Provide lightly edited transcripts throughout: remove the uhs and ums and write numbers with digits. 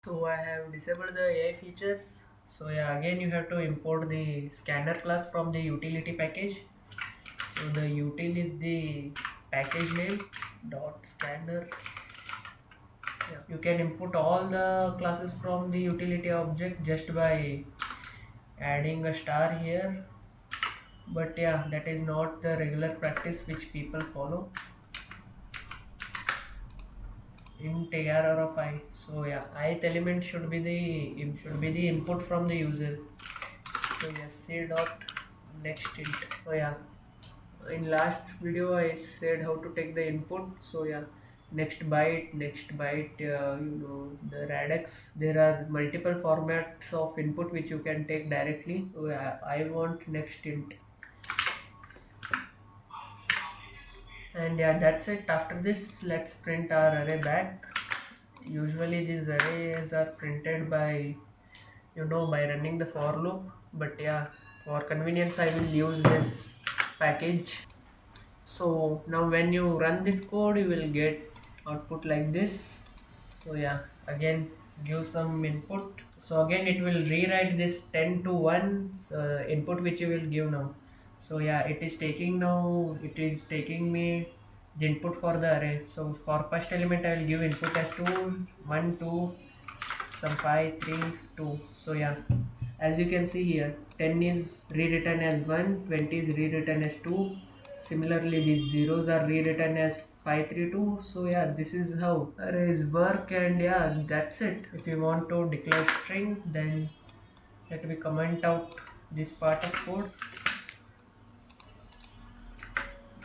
So I have disabled the AI features. So yeah, again you have to import the scanner class from the utility package. So the util is the package name dot scanner. Yeah, you can input all the classes from the utility object just by adding a star here. But yeah, that is not the regular practice which people follow in TR or of I. So yeah, ith element should be the input from the user. So yes, c dot next int. So yeah, in last video I said how to take the input. So yeah, next byte, the radix. There are multiple formats of input which you can take directly. So yeah, I want next int. And yeah, that's it. After this, let's print our array back. Usually these arrays are printed by by running the for loop, but yeah, for convenience I will use this package. So now when you run this code you will get output like this. So yeah, again give some input. So again it will rewrite this 10 to 1 input which you will give now. So yeah, it is taking me the input for the array. So for first element I will give input as 2 1 2 some 5 3 2. So yeah, as you can see here, 10 is rewritten as 1, 20 is rewritten as 2. Similarly, these zeros are rewritten as 532. So yeah, this is how arrays work, and yeah, that's it. If you want to declare string, then let me comment out this part of code.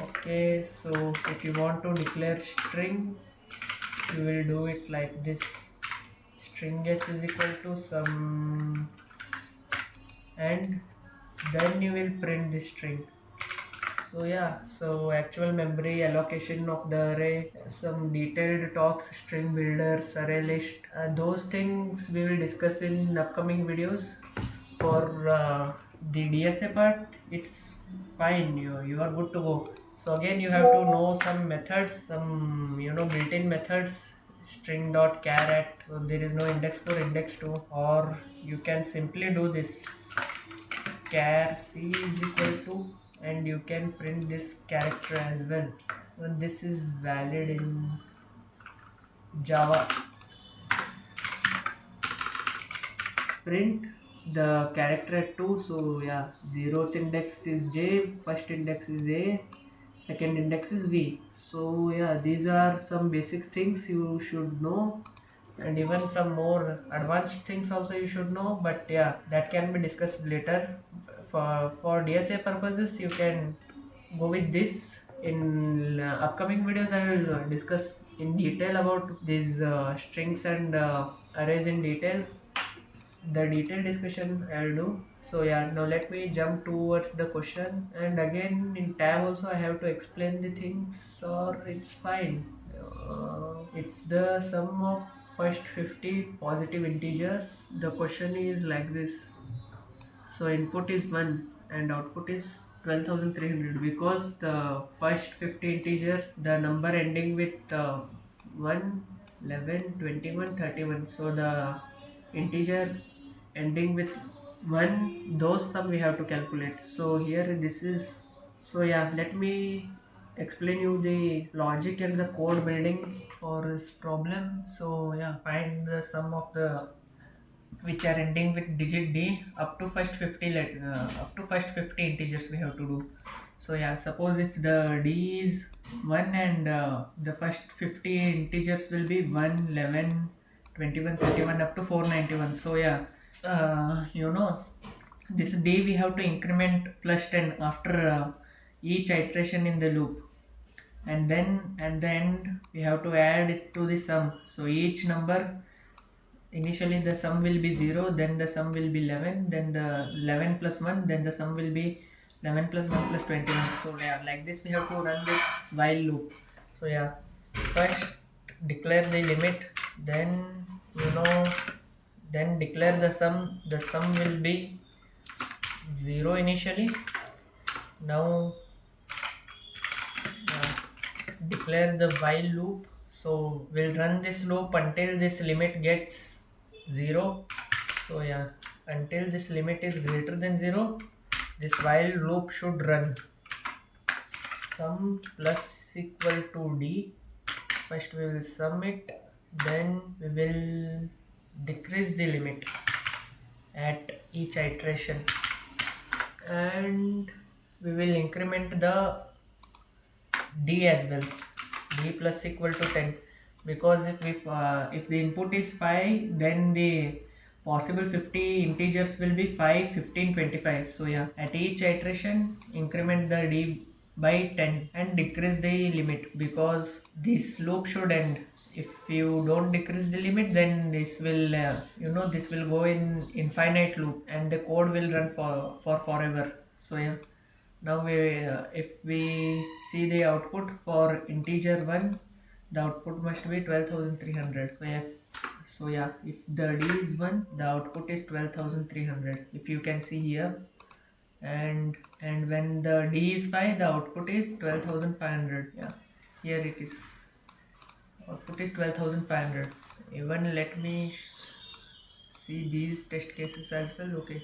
Okay, so if you want to declare string, you will do it like this. String s is equal to some, and then you will print the string. So yeah, so actual memory allocation of the array, some detailed talks, string builders, array list, those things we will discuss in upcoming videos. For the DSA part, it's fine, you are good to go. So again you have to know some methods, some built-in methods. String dot char at, so there is no index for index 2, or you can simply do this char c is equal to, and you can print this character as well. And this is valid in Java. Print the character at 2. So yeah, 0th index is j, first index is a, second index is v. So yeah, these are some basic things you should know, and even some more advanced things also you should know, but yeah, that can be discussed later. For DSA purposes you can go with this. In upcoming videos I will discuss in detail about these strings and arrays in detail. The detailed discussion I'll do. So yeah, now let me jump towards the question, and again in tab also I have to explain the things, or it's fine. It's the sum of first 50 positive integers. The question is like this. So input is 1 and output is 12,300, because the first 50 integers, the number ending with 1, 11, 21, 31. So the integer ending with 1, those sum we have to calculate. So here this is, so yeah, let me explain you the logic and the code building for this problem. So yeah, find the sum of the which are ending with digit d up to first 50 up to first 50 integers we have to do. So yeah, suppose if the d is 1 and the first 50 integers will be 1, 11, 21, 31 up to 491. So yeah, this d we have to increment plus 10 after each iteration in the loop, and then at the end we have to add it to the sum. So each number, initially the sum will be 0, then the sum will be 11, then the 11 plus 1, then the sum will be 11 plus 1 plus 21. So yeah, like this we have to run this while loop. So yeah, first declare the limit, then then declare the sum will be 0 initially. Now declare the while loop. So we'll run this loop until this limit gets 0. So yeah, until this limit is greater than 0, this while loop should run. Sum plus equal to d. First we will sum it, then we will decrease the limit at each iteration, and we will increment the d as well, d plus equal to 10, because if the input is 5, then the possible 50 integers will be 5, 15, 25. So yeah, at each iteration increment the d by 10 and decrease the limit, because this loop should end. If you don't decrease the limit, then this will this will go in infinite loop and the code will run for forever. So yeah, now if we see the output for integer 1, the output must be 12,300. So yeah, if the d is 1, the output is 12,300, if you can see here. And when the d is 5, the output is 12,500. Yeah, here it is, output is 12,500. Even let me see these test cases as well. Okay,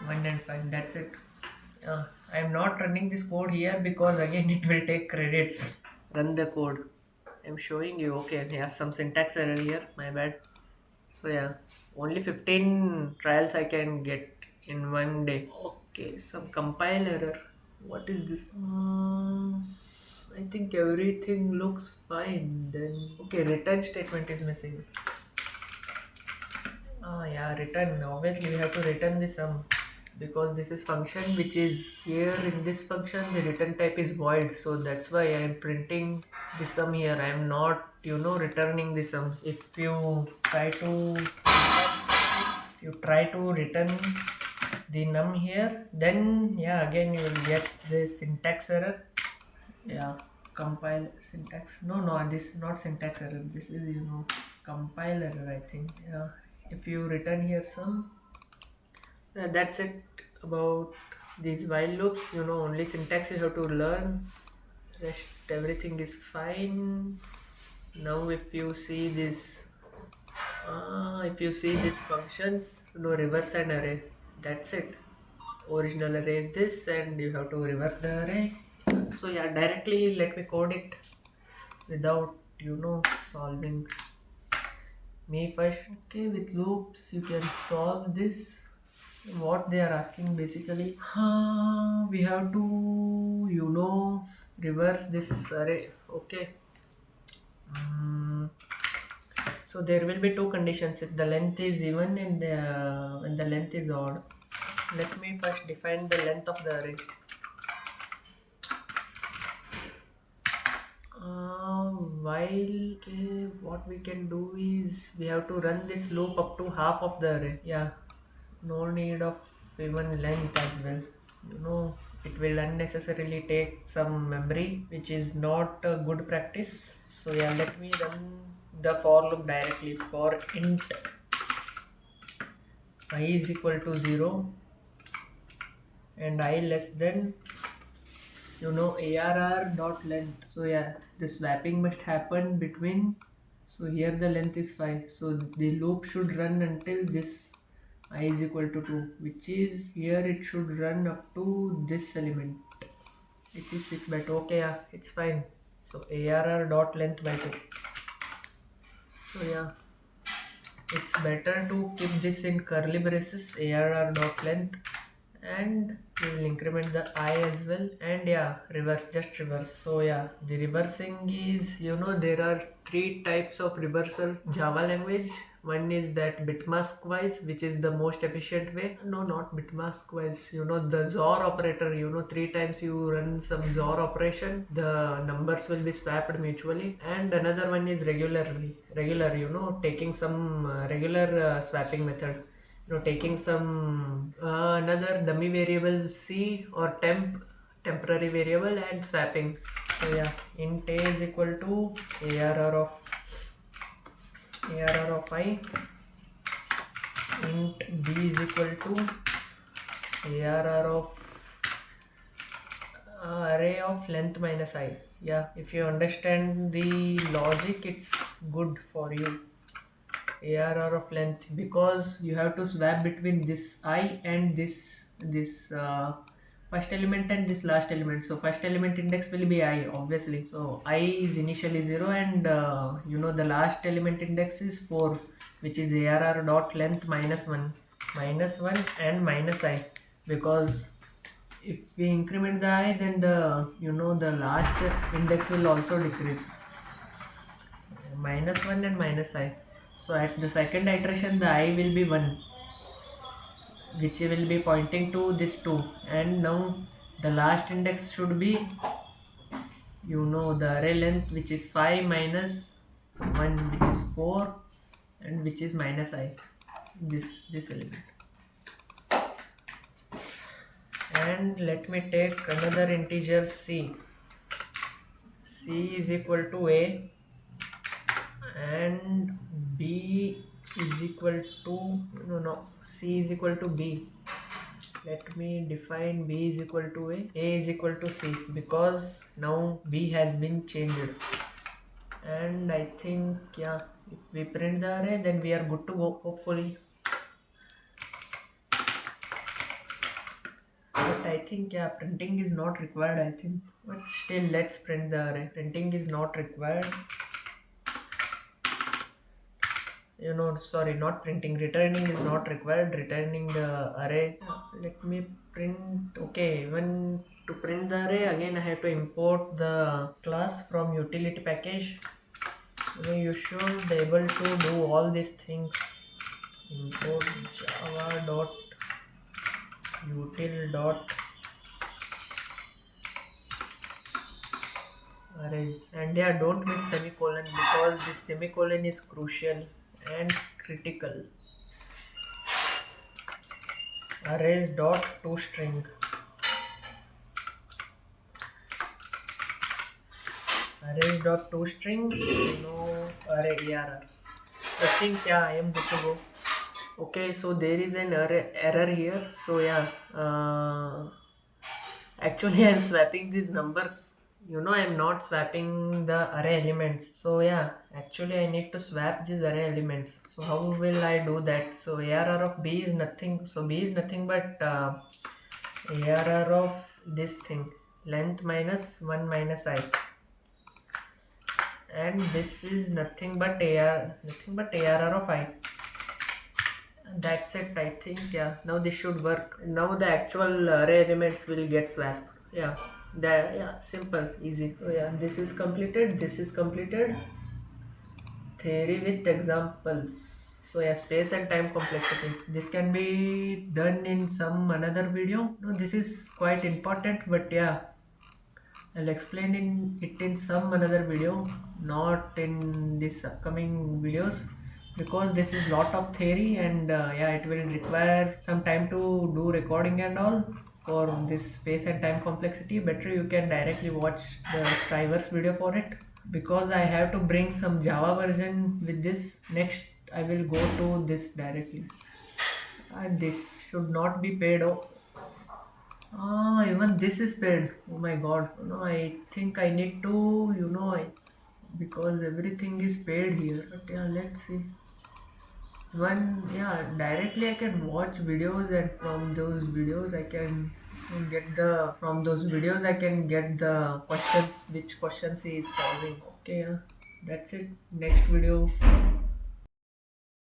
1 and 5, that's it. I am not running this code here because again it will take credits. Run the code. I'm showing you. Okay, yeah, some syntax error here, my bad. So yeah, only 15 trials I can get in one day. Okay, some compile error. What is this? I think everything looks fine. Then okay, return statement is missing. Yeah, return. Obviously we have to return the sum, because this is function which is here. In this function the return type is void, so that's why I am printing the sum here. I am not returning the sum. If you try to return the num here, then yeah, again you will get the syntax error. Yeah, compile syntax, no, this is not syntax error, this is compile error, I think. Yeah, if you return here some, that's it about these while loops. Only syntax you have to learn, rest everything is fine. Now if you see this functions, reverse an array, that's it. Original array is this and you have to reverse the array. So yeah, directly let me code it without solving. Me first. Okay, with loops you can solve this. What they are asking basically, we have to reverse this array. Okay. So there will be two conditions, if the length is even and when the length is odd. Let me first define the length of the array. While what we can do is we have to run this loop up to half of the array. Yeah, no need of even length as well. It will unnecessarily take some memory, which is not a good practice. So yeah, let me run the for loop directly. For int I is equal to 0 and I less than arr dot length. So yeah, the swapping must happen between, so here the length is 5, so the loop should run until this I is equal to 2, which is here it should run up to this element, which is 6 by 2. Okay, yeah, it's fine. So arr dot length by 2. So yeah, it's better to keep this in curly braces, arr dot length, and we will increment the I as well, and yeah, just reverse. So yeah, the reversing is, there are 3 types of reversal Java language. One is that bitmask wise, which is the most efficient way. No, not bitmask wise, the XOR operator, 3 times you run some XOR operation, the numbers will be swapped mutually. And another one is regular, taking some regular swapping method, taking some another dummy variable C or temporary variable and swapping. So yeah, int a is equal to arr of I, int b is equal to arr of array of length minus I. Yeah, if you understand the logic, it's good for you. ARR of length, because you have to swap between this I and this first element and this last element. So first element index will be I, obviously. So I is initially 0, and the last element index is 4, which is ARR dot length -1 and -I, because if we increment the I, then the last index will also decrease. -1 and -I. So at the second iteration, the I will be 1, which will be pointing to this 2, and now the last index should be the array length, which is 5 minus 1, which is 4, and which is -I, this element. And let me take another integer c is equal to a, and b is equal to c is equal to b. Let me define b is equal to a is equal to c, because now b has been changed. And I think, yeah, if we print the array, then we are good to go, hopefully. But I think, yeah, printing is not required, I think. But still, let's print the array. Printing is not required. Sorry, not printing. Returning is not required. Returning the array. Let me print. Okay, when to print the array, again I have to import the class from utility package. You should be able to do all these things. Import java dot util dot arrays, and yeah, don't miss semicolon, because this semicolon is crucial and critical. Arrays dot toString. Arrays dot toString, array ARR. I think, yeah, I am good to go. Okay, so there is an error here. So yeah, actually I am swapping these numbers. I am not swapping the array elements. So yeah, actually I need to swap these array elements. So how will I do that? So ARR of b is nothing. So b is nothing but ARR of this thing, length -1 -I, and this is nothing but ARR of I. That's it, I think. Yeah, now this should work. Now the actual array elements will get swapped. Yeah, simple, easy. So yeah, this is completed. Theory with examples. So yeah, space and time complexity. This can be done in some another video. No, this is quite important, but yeah, I'll explain it in some another video, not in this upcoming videos, because this is lot of theory, and yeah, it will require some time to do recording and all. For this space and time complexity, better you can directly watch the Strivers video for it, because I have to bring some Java version with this. Next I will go to this directly, and this should not be paid. Even this is paid. Oh my god. I think I need to, because everything is paid here. But yeah, let's see. Directly I can watch videos, and from those videos I can get the questions, which questions he is solving. Okay, yeah, that's it. Next video.